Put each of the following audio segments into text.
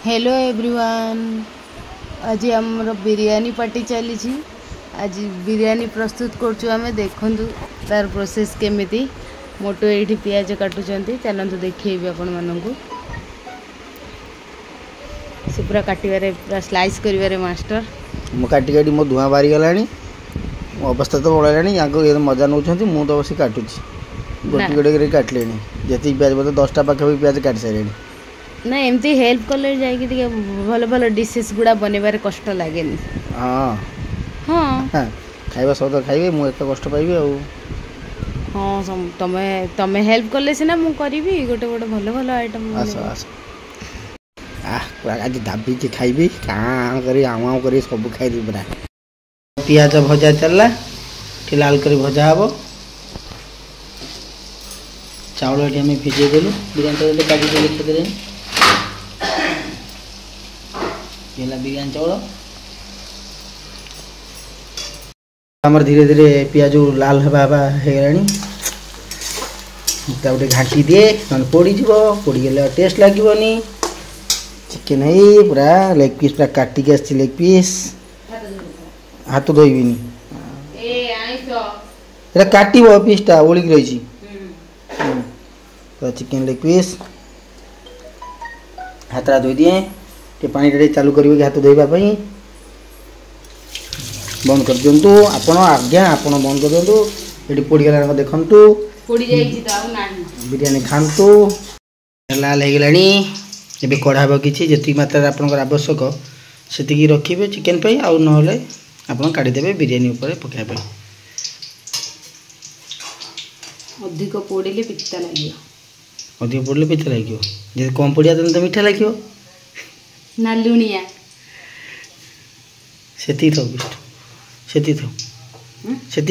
Hello everyone. आज आमर biryani party चली। आज बिरयानी प्रस्तुत करें देखु तार प्रोसेस केमिति। मोटो ये पियाज काटुंट चलते देखिए आपण मानू से पूरा काटिबारे पूरा स्लाइस करिबारे मास्टर मु काटी काटी मो धुआं बाहरी गलानी मो अवस्था तो बढ़ानी या मजा नौ मु तो बस काटुची गोटी गोटे काटले जी प्याज बोलते 10टा पाखे प्याज काट सारे ना एमती हेल्प कले जाए भल भल डिशेस गुड़ा बनइबार कष्ट लगे। हाँ हाँ खाइबा सब खाइबे मु एत कष्ट पाइबे आ हाँ तमे तमे हेल्प कले सिना मु करिवि गोटे गोटे भल भल आइटम आस आस आज दाबी के खाइबी काँ करी आमाऊ करी सब खाइबी पूरा। पियाज भजा चलला टी लाल करी भजा हबो चाउल ये आम भिजे देलु बिरयानी चाउल काटी के लिखिदे ये बिरयानी चाउल आमर धीरे धीरे पियाज लाल हवा गलानी गोटे घाटी दिए ना पोड़ गले टेस्ट लगनी। चिकेन है पूरा लेग पीस पूरा काटिक आस लेग पीस हाथ धोबनी काट पीसटा ओलिक रही तो चिकेन लेग पीस हाथ धोई दिए टे पानी टे चालू करेंगे हाथ धोवाई बंद कर दिंतु आपण आज्ञा आप बंद कर दिंतु ये पोड़गला देखु बिरयानी खातु लाल हो गलानी एबे कढ़ा किसी जी मात्रा आपंकर आवश्यक से रखिए चिकेन पे आउ ना आप काढ़ीदेवे बिरयानी उपर पकाइबे अधिक पोड़े पिता लगे अधिक पोड़े पिता लगे जी कम पड़िया तो मीठा लगे ना लुणिया से से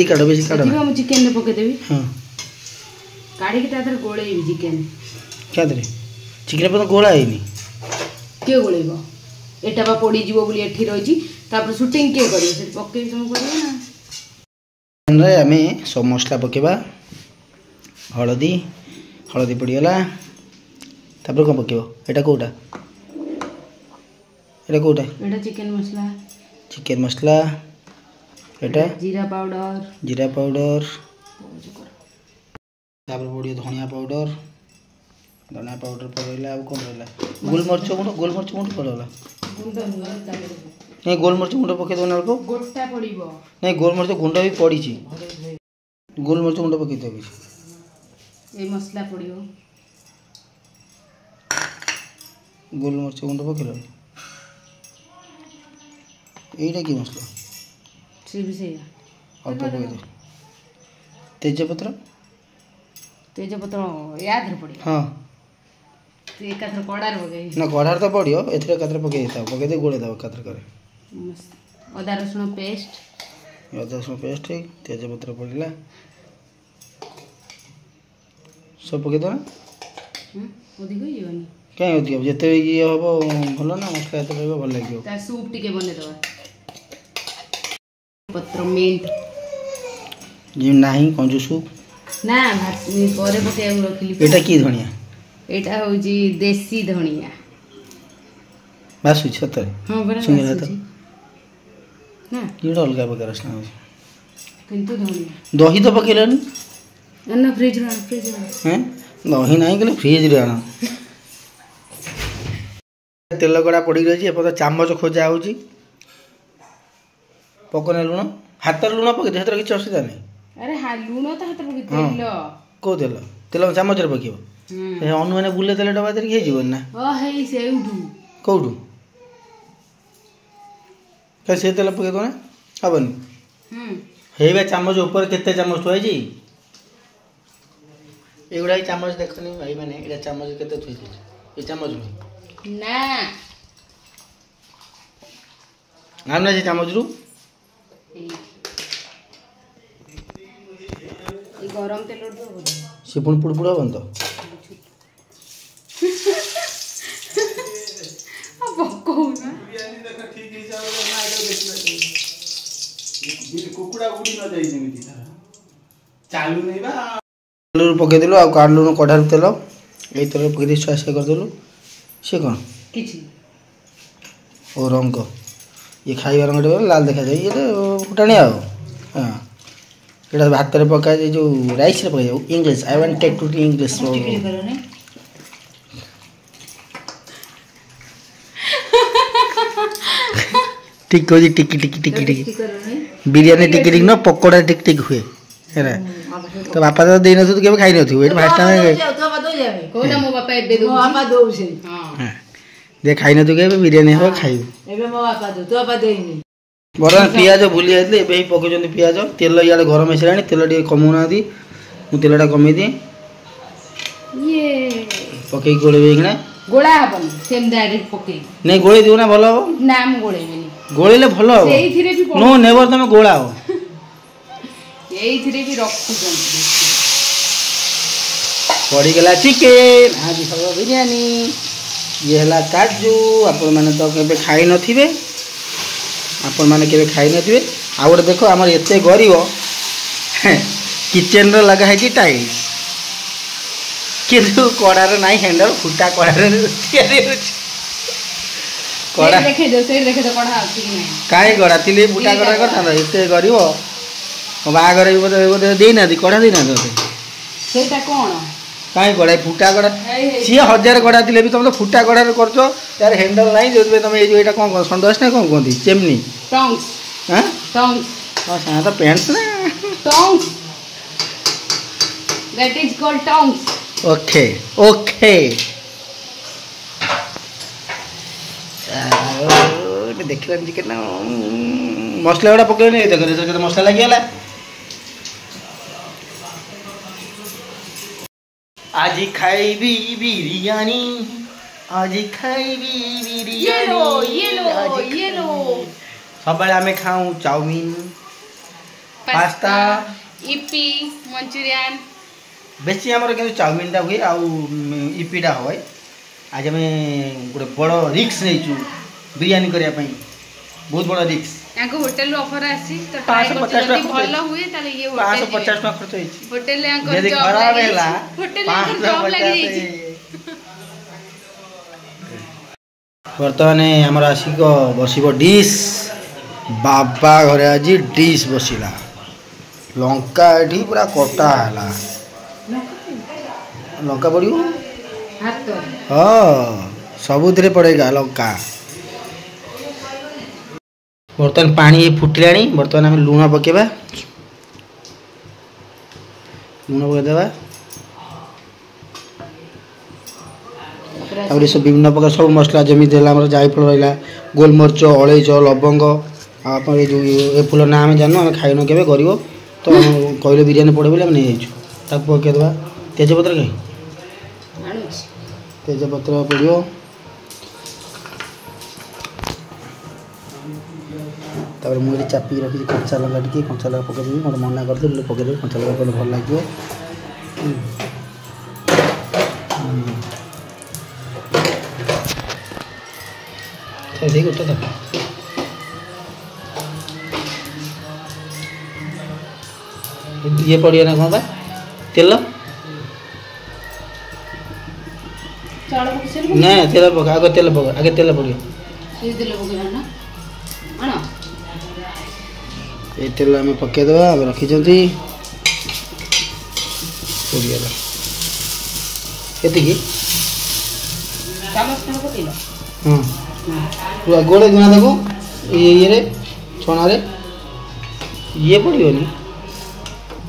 काढ़ बेसी काढ़ ना चिकेन में पकईदेवी हाँ काढ़ी गोले चिकेन क्या चिकेन पर गोला है किए गोलेब एटा बा पड़ी जीवो बोली एठी रही तापर शूटिंग किए करियो से पक्के तुम करियो ना रे आमे सब मसला पकेबा हळदी हळदी पड़ीगला तापर कौन पकेबो एटा कोटा एटा चिकेन मसला एटा जीरा पाउडर तापर पड़ियो धनिया पाउडर पड़ेगा कौन रहा गोलमरच गुंड पड़ेगा नहीं गोलमरच गुंड पकई दो गोटा पड़ो नहीं गोलमरच गुंड भी पड़ी गोलमरच गुंड पकई दो ये मसला पड़ो गोलमरच गुंड पकड़ यहीटा कि मसला अल्प पकई दो तेजपत्र याद पड़े हाँ ना कड़ार तो पड़ो एथरे पकई पकई गोड़े दब एकाथर अदा रसुण पेस्ट तेजपत्र पड़ा सब पकईद कहीं अधिक जिते ये हम भल ना मसला एत भल लगे सूप टे बनईद पत्र मिंट ना कंजू सूप ना पर पकड़ रखिली एटा की धनिया एटा हो जी देसी धनिया बासु छतरे हां बरा बासु ना ये अलग प्रकार रसना किंतु धनिया दही तो पकेलनी ना फ्रिज हैं दही नहीं गले फ्रिज रे आना तेल गड़ा पड़ी रही है चामच खोजा हो पकने लुण हाथ लुण पकई हाथ किसी असुविधा नहीं अरे हाँ लुण तो हाथ पकई तेल को तेल चामच पकड़ अनु मैंने बुले तेल डबा धरिक ना कौटू क्या से तेल पकई दो हेबनी हेबा चामच ऊपर केते चामच थुआई एगुड़ा चामच देखनी भाई मैंने ये चामच केते थुई ये चामच ना आम ना चामच रू गरम तेल से पुणी पुड़पुड़ हम तो पकईदेलु आलू कढ़ार तेल ये तेल पकई सोया करदेलु सी कौन ओ रंग ये खाइबा रंग लाल देखा जाए ये फुटाणी आ हाँ ये भात में पका जो राइस पका English I want take to English टिक हो टिकी टिकी टिकी टिकी बिरयानी टिकी टिक न पकोड़ा टिक टिक हुए है ना तो बापा तो देन तू केबे खाइ नथु एट भाषा में कोना मो बापा एबे दो बापा दो से हां दे खाइ नथु केबे बिरयानी हो खाइ एबे मो बापा दो तो बापा देनी बरन पियाज भूली जाइले एबे ही पकोजन पियाज तेल याले गरम हेसलानी तेल डी कमौना दी मु तेलटा कमी दी ये पकई गोळेबे किना गोळा हबन सेम डायरेक्ट पकई नहीं गोळे दिउ ना भलो हो नाम गोळेबेनी गोळेले भलो हो सेही थिरे भी नो नेवर तमे गोळा हो एही थिरे भी रखु पड़ी गला चिकेन आज सब बिरयानी ये हला काजू आपण माने तो केबे खाइ नथिबे आपण माने केबे खाइ नथिबे आ गोटे देखो हमर एते गरीब किचन रो लगा है कि टाइल्स किंतु कड़ार नाही हैंडल फुटा कड़ार तयारी होछ कड़ा देखे दो कड़ा आछि कि नहीं काहे कड़ा तिले फुटा कड़ा करता एते गरीब बागर बोधे देना दी कड़ा देना दे सेटा कोन काहे कड़ा फुटा कड़ा सी 1000 कड़ा दिले भी तुम तो फुटा कड़ा करछो यार हैंडल नाही जो तुम ए जो एटा कोन संदोष ना कोन कोंती चेमनी टंग्स हां टंग्स हां सा तो पेंट्स ना tongues that is called tongues okay okay देखिए चिकेन मसला गुड़ा पकड़ नहीं देख मसला लगी आज खाइबी बिरयानी आज खाइबी बिरयानी येलो सब आम खाऊं चाउमीन पास्ता इपी मंचूरियन बेसी आमर के चाउमीन हुए आउ इपीटा हुए आज आम गोटे बड़ रिक्स नहीं बिरयानी करने बहुत बड़ा रिक्स याको होटल ऑफर आसी तो ट्राई करते जदी भलो हुए ताले ये होटल 550 टका खर्च होई होटल याको जदी खराब हैला होटल याको जॉब लागि जाई वर्तमान हमर आसी को बसिबो डिश बाबा घरे आज डिश बसिला लंका एठी पूरा कटा हैला लंका पड़ियो हाथ तो हां सबुतरे पड़ेगा लंका बर्तमान पानी फुटिलाणी बर्तमान आम लुण पकेबा लुण पकेदेबा और सब विभिन्न प्रकार सब मसला जमी जायफल रहा गोलमरीच अलैच लवंग आप ए फूल ना आम जानू आम खाइन के गरीब तो कहले बिरयानी पड़े बोले नहीं जाइए पकेदेबा तेजपत्र कहीं तेजपत्र पड़ो तापर मुझे चापी रखी कंचा लगा टी कंचा लगा पकईदेवी मतलब मना करदे पकईदेवी कंचा लगा पड़े भल लगे गोटे था ये पड़िया ना कौन तेल ना तेल पका आगे तेल पका आगे तेल पड़िया ये तेल आम पकईदेवा रखी हाँ गोड़े गुणा देखो ये छणा ये पड़ोनी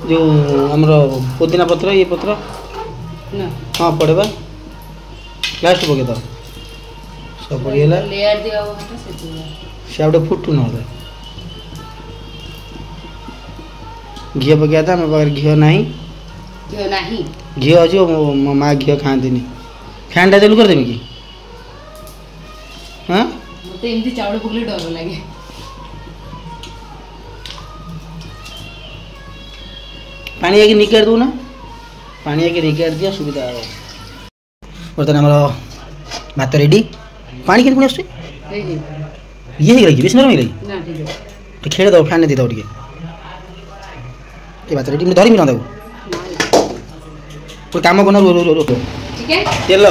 जो आमर पुदीना पत्र ये पत्र हाँ पड़ेगा लास्ट पकईद सब पड़गला से गोटे फुटू ना घी पकड़ा था मेरे पाखे घी ना घी अच्छी मो माँ घी खाती फैन टा चालू करदेवी कि हाँ मत एमती चाउल पकले डर लगे पानी आके निकाल दो ना पानी आके निकाल दिया सुविधा है बर्तमान आम भात रेडी पानी के आस ये ही बेस नरम ही तो खेल दो फैन दे दो ये भात रेडी धरमी ना देखो काम बना रो रो रो तेल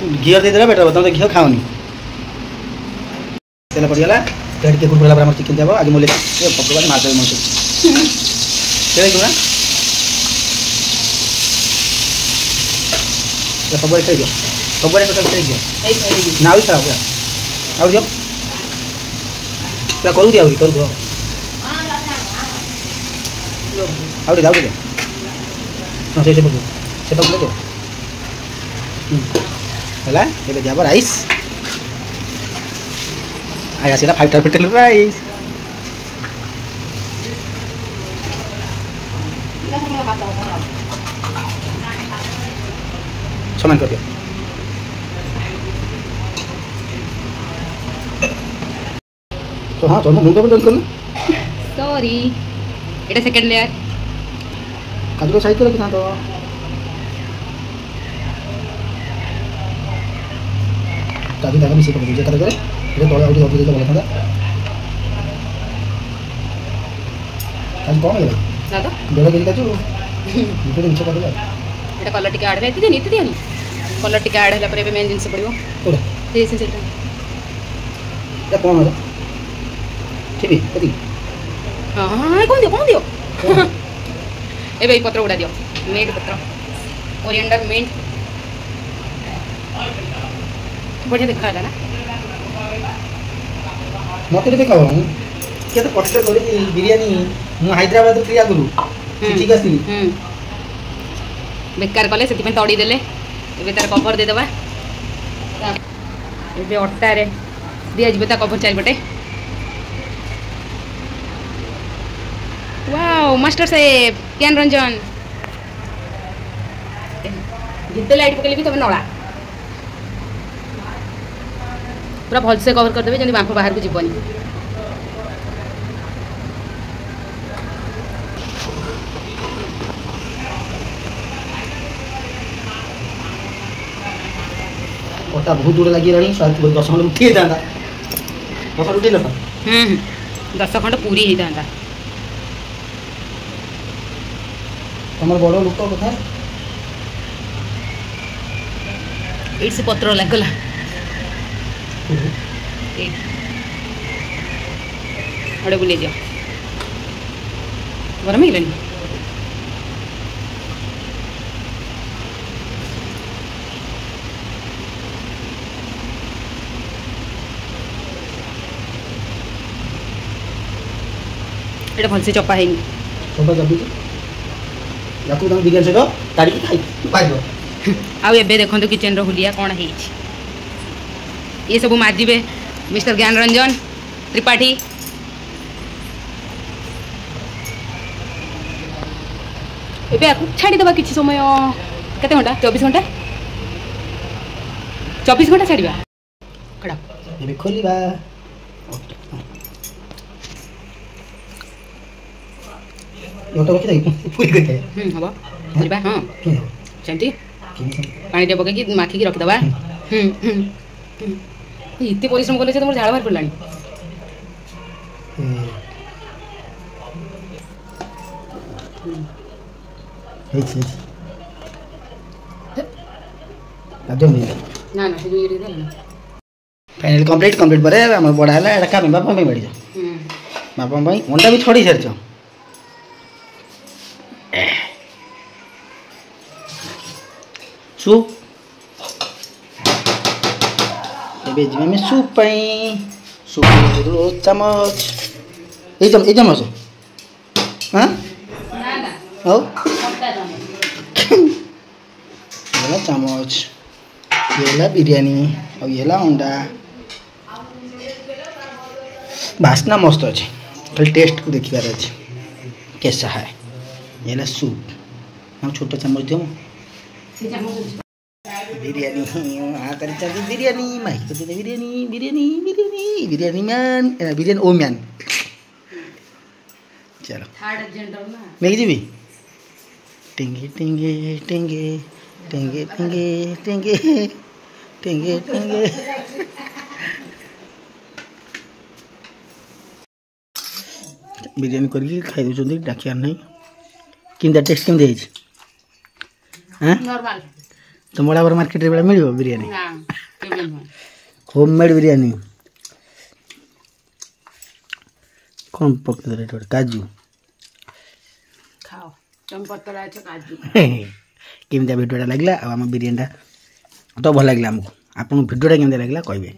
घी दे देला बेटर तुम तो घी खाओनी तेल पड़गला पेट के कुरकुरा पर चिकेन देव आज मोले भगवान मार देवे मत ना सब खाई दियो सब खाई दियो ना भी खराब आउ दियो करू दिया करू आउ दियो हाँ से पकड़ दियो है ये दिया राइस आया सीधा 5 स्टार होटल राइस समान कर दियो तो हाँ चलो मुंडा बंद करना सॉरी एटा सेकंड लेयर काजू साइड कर रखना तो काजू दागा मिसे पकड़ दीजिए करे ये तोड़ा आउट कर देता बोला था काजू कौन है ना तो बेला गिरी काजू वीडियो मिसे कर दिया एटा कलर टिके ऐड हेती नीति दियानी कलर टिके ऐड हला पर मेन जिंस पड़ियो ओला ये से ये कौन है ठीक है कति हां कौन दियो ए भाई पत्र उड़ा दियो मेड पत्र ओरिएंडर मिंट बढ़िया देखा है ना मत देखा क्या तो कष्ट कर बिरयानी मु हैदराबाद क्रिया करू ठीक आसी बेकार कले से तड़ी देले एबे तार कवर दे देबा एबे अट्टा रे दिया जिबे ता कवर चारि बटे वाओ मास्टर साहेब ज्ञान रंजन जिते लाइट पकेले भी तब नला पूरा भल से कवर कर देबे जनी बांफ बाहर को जीवनी ओटा बहुत दूर लगी रानी शायद 10 मिनट उठी जाता 10 मिनट उठी लता 10 खंड पूरी ही जाता तमर बड़ लोक कथा एट से पत्र लागला अड़े बुले दियो गरम ही लेनी एटा भल से चपा है चपा जल्दी याकू तुम बिरियानी से ताड़ी खाई पाइ दो आउ एबे देखंतु किचन रो हुलिया कोन है ये सब माजिबे मिस्टर ज्ञान रंजन त्रिपाठी एबे आकु छाड़ी दबा किछि समय केते घंटा 24 घंटा 24 घंटा छाड़ीबा कड़ा एबे खोलिबा योटा बकी दई पूरी करके हबा खोलिबा हां सेंटी पानी टे पके की माखी की रख दबा इतने परिश्रम कले तुम झाड़ बाहर पड़ा ना ना फाइनल कंप्लीट पर हम बड़ा है एटा का बापा में बैठ जा बापा भाई अंडा भी छोड़ी सारछ सूप एबे जिमे में सूप पाई सूप रो चम्मच ए चम्मच हां ना ना ओ छोटा चम्मच ये चम्मच ये बिरयानी और ये अंडा वासना मस्त अच्छे खाली टेस्ट को देखिबार अच्छे कैसा है ये सूप हम छोटा चम्मच दियो बिरयानी हाँ कर बिरयानी माई को दे biryani biryani biryani biryani man biryani oh man चलो थर्ड जेंडर ना मैं जी भी टिंगे टिंगे टिंगे टिंगे टिंगे टिंगे टिंगे टिंगे बिरयानी करके खाई दे डाकियार नहीं किंदा टेस्ट केम देज हां नॉर्मल तुम बड़ा मार्केट बेला मिल बिरियानी होममेड बिरियानी कौन पकड़े काजू खाओ तुम पतला काजू केमती भिडियोटा लगे आम बिरियानी तो भल लगे आमको आपको भिडियोटा केमती लगे कहे।